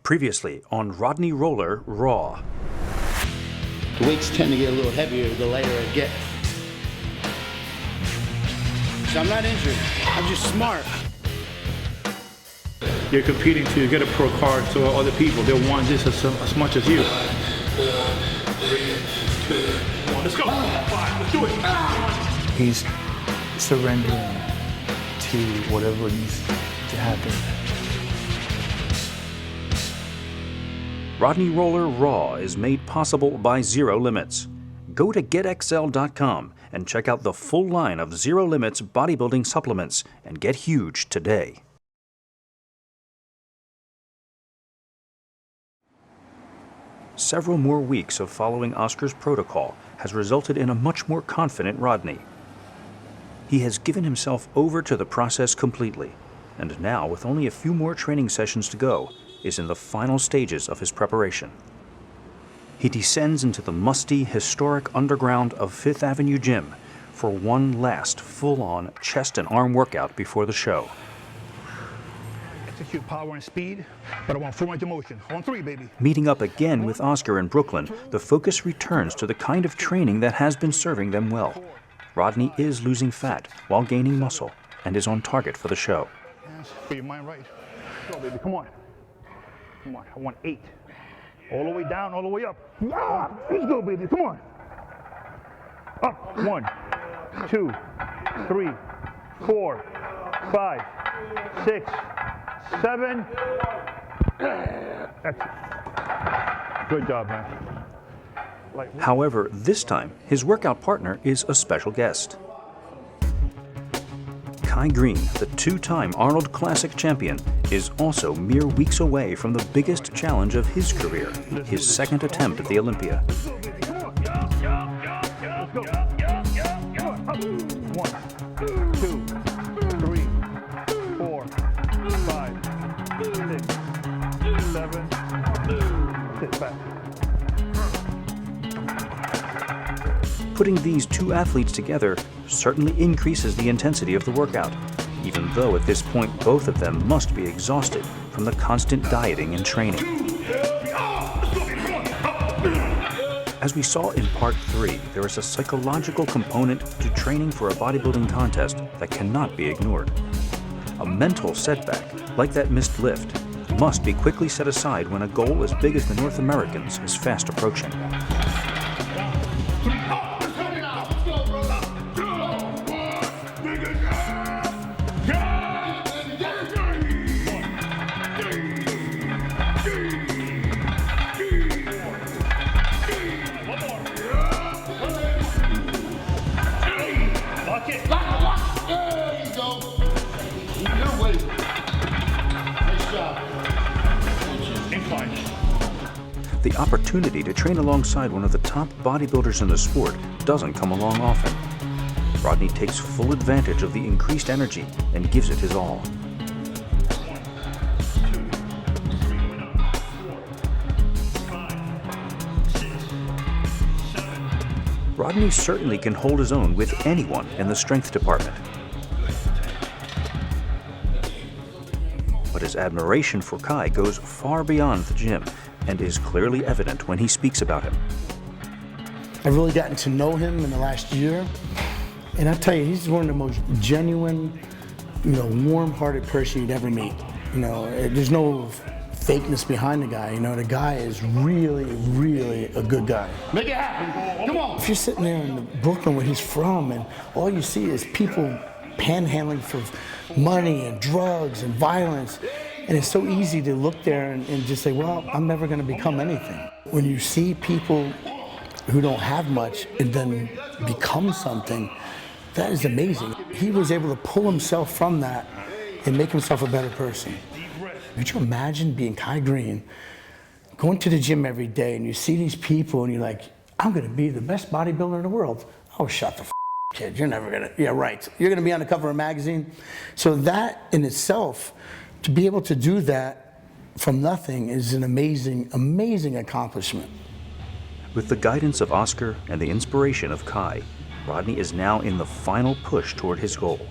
Previously on Rodney Roller Raw. The weights tend to get a little heavier the lighter I get. So I'm not injured, I'm just smart. You're competing to get a pro card, so other people, they'll want this as much as you. 4, 3, 2, 1, let's go. 5, let's do it. He's surrendering to whatever needs to happen. Rodney Roller Raw is made possible by Zero Limits. Go to getxl.com and check out the full line of Zero Limits bodybuilding supplements and get huge today. Several more weeks of following Oscar's protocol has resulted in a much more confident Rodney. He has given himself over to the process completely, and now, with only a few more training sessions to go, is in the final stages of his preparation. He descends into the musty, historic underground of Fifth Avenue Gym for one last full-on chest and arm workout before the show. Execute power and speed, but I want full range of motion. On 3, baby. Meeting up again with Oscar in Brooklyn, the focus returns to the kind of training that has been serving them well. Rodney is losing fat while gaining muscle and is on target for the show. Get your mind right. Go, baby, come on. Come on, I want 8. All the way down, all the way up. Ah, let's go, baby, come on. Up, 1, 2, 3, 4, 5, 6, 7. That's good job, man. However, this time, his workout partner is a special guest. Kai Greene, the 2-time Arnold Classic champion, is also mere weeks away from the biggest challenge of his career, his second attempt at the Olympia. 1, 2, 3, 4, 5, 6, 7. Sit back. Putting these two athletes together certainly increases the intensity of the workout, even though at this point both of them must be exhausted from the constant dieting and training. As we saw in part 3, there is a psychological component to training for a bodybuilding contest that cannot be ignored. A mental setback, like that missed lift, must be quickly set aside when a goal as big as the North Americans is fast approaching. The opportunity to train alongside one of the top bodybuilders in the sport doesn't come along often. Rodney takes full advantage of the increased energy and gives it his all. Rodney certainly can hold his own with anyone in the strength department. But his admiration for Kai goes far beyond the gym and is clearly evident when he speaks about him. I've really gotten to know him in the last year, and I tell you, he's one of the most genuine, warm-hearted person you'd ever meet. There's no fakeness behind the guy. The guy is really, really a good guy. Make it happen. Come on. If you're sitting there in Brooklyn where he's from, and all you see is people panhandling for money and drugs and violence, and it's so easy to look there and just say, well, I'm never going to become anything. When you see people who don't have much and then become something, that is amazing. He was able to pull himself from that and make himself a better person. Could you imagine being Kai Greene, going to the gym every day, and you see these people and you're like, I'm going to be the best bodybuilder in the world? Oh, shut the kid, you're never going to, yeah, right. You're going to be on the cover of a magazine. So that in itself, to be able to do that from nothing is an amazing, amazing accomplishment. With the guidance of Oscar and the inspiration of Kai, Rodney is now in the final push toward his goal.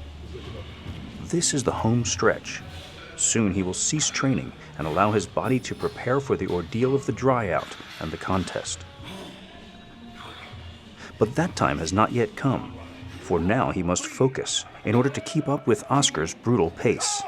This is the home stretch. Soon he will cease training and allow his body to prepare for the ordeal of the dryout and the contest. But that time has not yet come, for now he must focus in order to keep up with Oscar's brutal pace.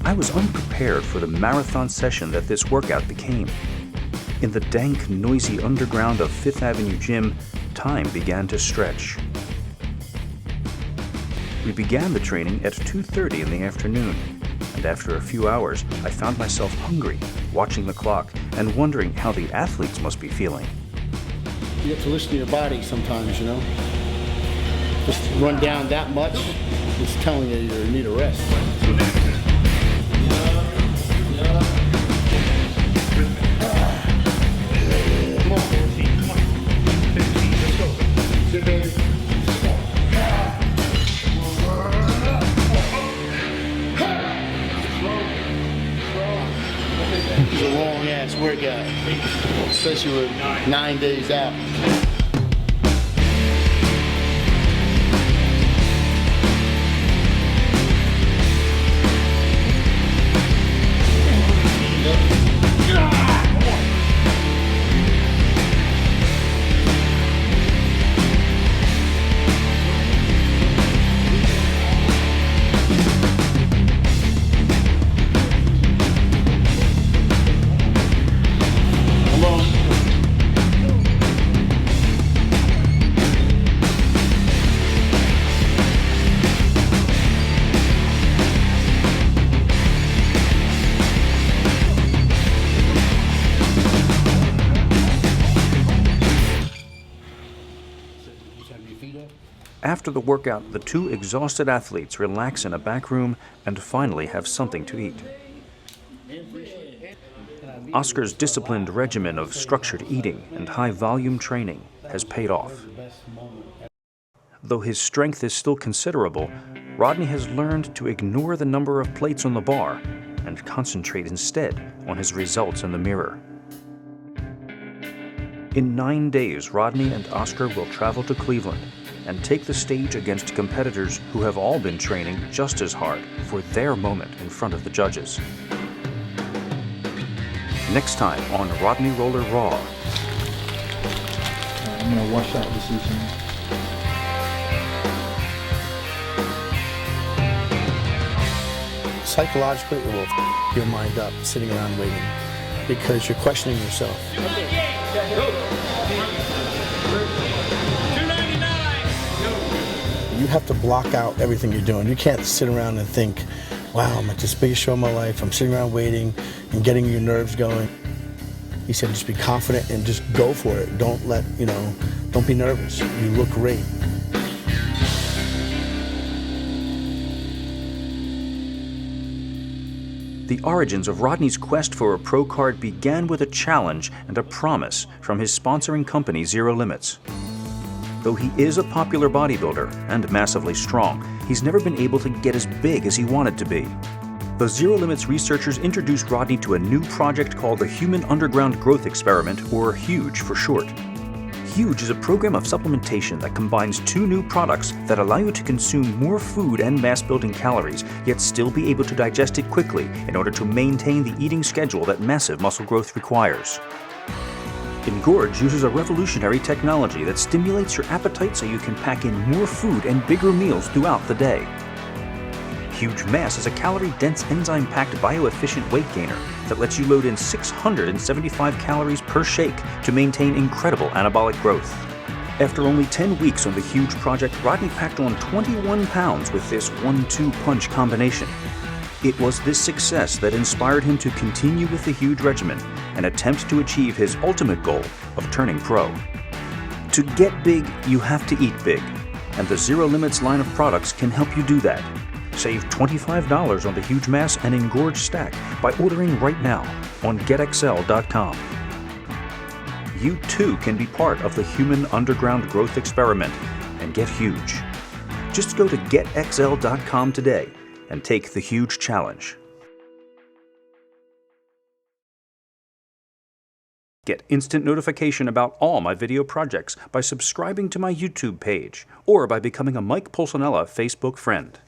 I was unprepared for the marathon session that this workout became. In the dank, noisy underground of Fifth Avenue Gym, time began to stretch. We began the training at 2:30 in the afternoon, and after a few hours, I found myself hungry, watching the clock, and wondering how the athletes must be feeling. You have to listen to your body sometimes, you know? Just run down that much, it's telling you you need a rest. It's a long-ass workout, especially with 9 days out. After the workout, the two exhausted athletes relax in a back room and finally have something to eat. Oscar's disciplined regimen of structured eating and high-volume training has paid off. Though his strength is still considerable, Rodney has learned to ignore the number of plates on the bar and concentrate instead on his results in the mirror. In 9 days, Rodney and Oscar will travel to Cleveland and take the stage against competitors who have all been training just as hard for their moment in front of the judges. Next time on Rodney Roller Raw. I'm gonna wash out this evening. psychologically, it will f your mind up sitting around waiting because you're questioning yourself. You have to block out everything you're doing. You can't sit around and think, wow, I'm at this biggest show of my life. I'm sitting around waiting and getting your nerves going. He said, just be confident and just go for it. Don't don't be nervous. You look great. The origins of Rodney's quest for a pro card began with a challenge and a promise from his sponsoring company, Zero Limits. Though he is a popular bodybuilder and massively strong, he's never been able to get as big as he wanted to be. The Zero Limits researchers introduced Rodney to a new project called the Human Underground Growth Experiment, or HUGE for short. HUGE is a program of supplementation that combines two new products that allow you to consume more food and mass-building calories, yet still be able to digest it quickly in order to maintain the eating schedule that massive muscle growth requires. Engorge uses a revolutionary technology that stimulates your appetite so you can pack in more food and bigger meals throughout the day. Huge Mass is a calorie-dense, enzyme-packed, bioefficient weight gainer that lets you load in 675 calories per shake to maintain incredible anabolic growth. After only 10 weeks on the HUGE project, Rodney packed on 21 pounds with this 1-2 punch combination. It was this success that inspired him to continue with the HUGE regimen and attempt to achieve his ultimate goal of turning pro. To get big, you have to eat big, and the Zero Limits line of products can help you do that. Save $25 on the HUGE Mass and Engorge stack by ordering right now on getxl.com. You too can be part of the Human Underground Growth Experiment and get huge. Just go to getxl.com today and take the HUGE challenge. Get instant notification about all my video projects by subscribing to my YouTube page or by becoming a Mike Pulcinella Facebook friend.